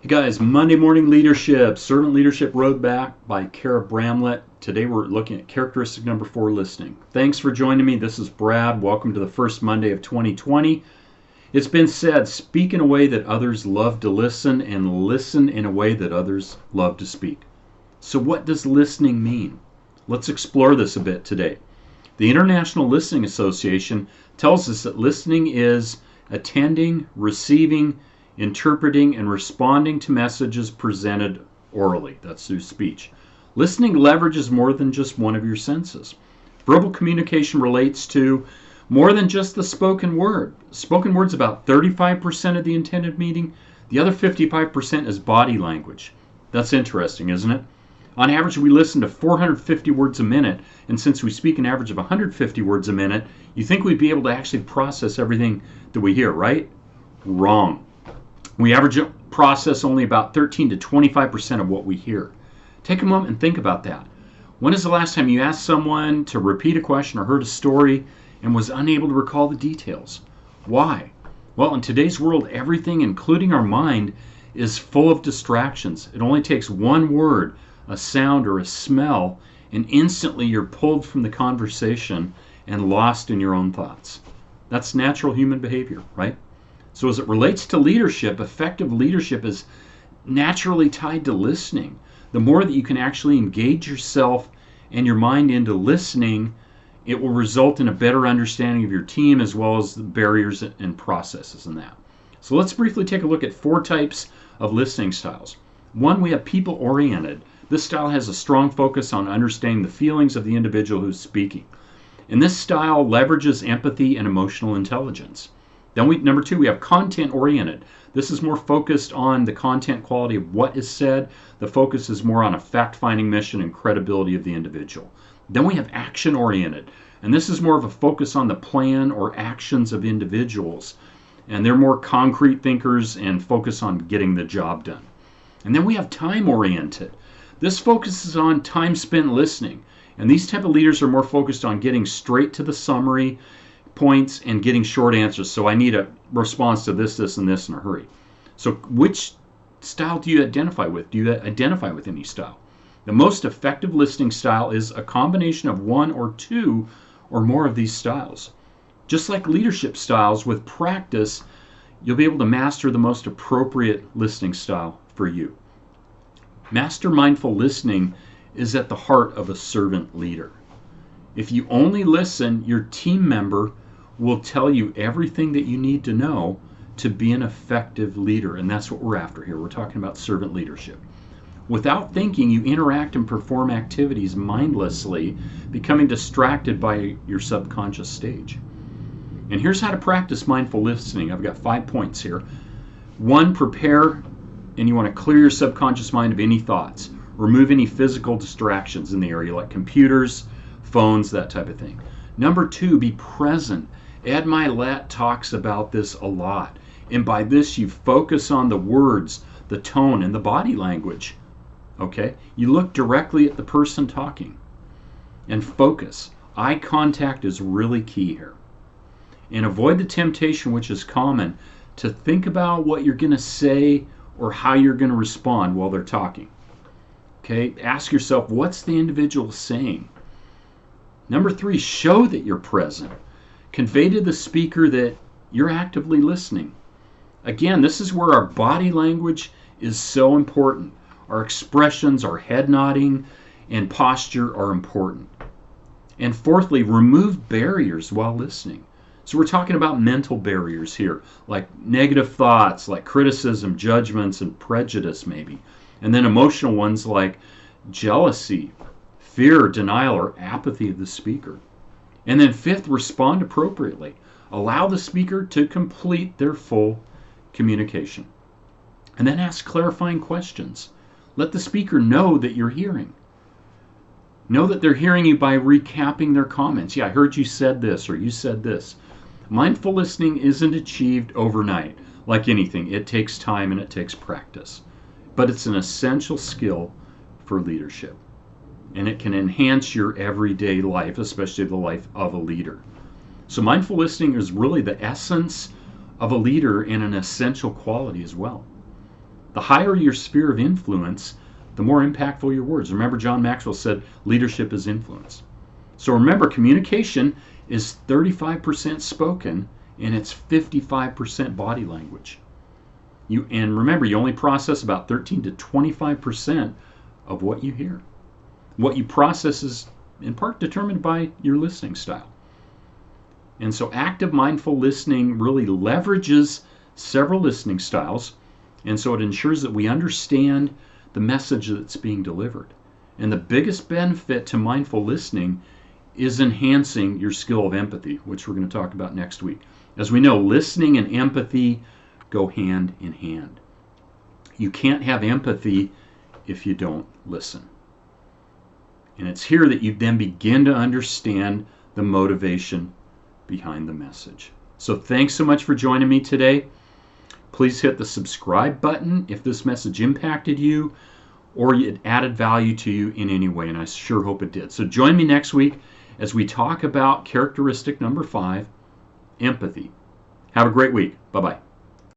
Hey guys, Monday Morning Leadership, Servant Leadership Road Back by Kara Bramlett. Today we're looking at characteristic number 4, listening. Thanks for joining me. This is Brad. Welcome to the first Monday of 2020. It's been said, speak in a way that others love to listen and listen in a way that others love to speak. So what does listening mean? Let's explore this a bit today. The International Listening Association tells us that listening is attending, receiving, interpreting, and responding to messages presented orally. That's through speech. Listening leverages more than just one of your senses. Verbal communication relates to more than just the spoken word. Spoken word's about 35% of the intended meaning. The other 55% is body language. That's interesting, isn't it? On average, we listen to 450 words a minute, and since we speak an average of 150 words a minute, you think we'd be able to actually process everything that we hear, right? Wrong. We process only about 13 to 25% of what we hear. Take a moment and think about that. When is the last time you asked someone to repeat a question or heard a story and was unable to recall the details? Why? Well, in today's world, everything, including our mind, is full of distractions. It only takes one word, a sound, or a smell, and instantly you're pulled from the conversation and lost in your own thoughts. That's natural human behavior, right? So as it relates to leadership, effective leadership is naturally tied to listening. The more that you can actually engage yourself and your mind into listening, it will result in a better understanding of your team as well as the barriers and processes in that. So let's briefly take a look at 4 types of listening styles. 1, we have people-oriented. This style has a strong focus on understanding the feelings of the individual who's speaking. And this style leverages empathy and emotional intelligence. Then number 2, we have content-oriented. This is more focused on the content quality of what is said. The focus is more on a fact-finding mission and credibility of the individual. Then we have action-oriented, and this is more of a focus on the plan or actions of individuals. And they're more concrete thinkers and focus on getting the job done. And then we have time-oriented. This focuses on time spent listening. And these type of leaders are more focused on getting straight to the summary points and getting short answers. So I need a response to this, this, and this in a hurry. So which style do you identify with? Do you identify with any style? The most effective listening style is a combination of 1 or 2 or more of these styles. Just like leadership styles, with practice, you'll be able to master the most appropriate listening style for you. Master mindful listening is at the heart of a servant leader. If you only listen, your team member will tell you everything that you need to know to be an effective leader. And that's what we're after here. We're talking about servant leadership. Without thinking, you interact and perform activities mindlessly, becoming distracted by your subconscious stage. And here's how to practice mindful listening. I've got 5 points here. 1, prepare, and you want to clear your subconscious mind of any thoughts. Remove any physical distractions in the area like computers, phones, that type of thing. Number 2, be present. Ed Mylett talks about this a lot. And by this, you focus on the words, the tone, and the body language. Okay? You look directly at the person talking and focus. Eye contact is really key here. And avoid the temptation, which is common, to think about what you're going to say or how you're going to respond while they're talking. Okay? Ask yourself, what's the individual saying? Number 3, show that you're present. Convey to the speaker that you're actively listening. Again, this is where our body language is so important. Our expressions, our head nodding, and posture are important. And 4thly, remove barriers while listening. So we're talking about mental barriers here, like negative thoughts, like criticism, judgments, and prejudice maybe. And then emotional ones like jealousy, fear, denial, or apathy of the speaker. And then 5th, respond appropriately. Allow the speaker to complete their full communication. And then ask clarifying questions. Let the speaker know that you're hearing. Know that they're hearing you by recapping their comments. Yeah, I heard you said this, or you said this. Mindful listening isn't achieved overnight. Like anything, it takes time and it takes practice. But it's an essential skill for leadership. And it can enhance your everyday life, especially the life of a leader. So mindful listening is really the essence of a leader and an essential quality as well. the higher your sphere of influence, the more impactful your words. Remember, John Maxwell said leadership is influence. So remember, communication is 35% spoken and it's 55% body language. And remember, you only process about 13 to 25% of what you hear. What you process is in part determined by your listening style. And so active mindful listening really leverages several listening styles, and so it ensures that we understand the message that's being delivered. And the biggest benefit to mindful listening is enhancing your skill of empathy, which we're going to talk about next week. As we know, listening and empathy go hand in hand. You can't have empathy if you don't listen. And it's here that you then begin to understand the motivation behind the message. So thanks so much for joining me today. Please hit the subscribe button if this message impacted you or it added value to you in any way, and I sure hope it did. So join me next week as we talk about characteristic number 5, empathy. Have a great week. Bye-bye.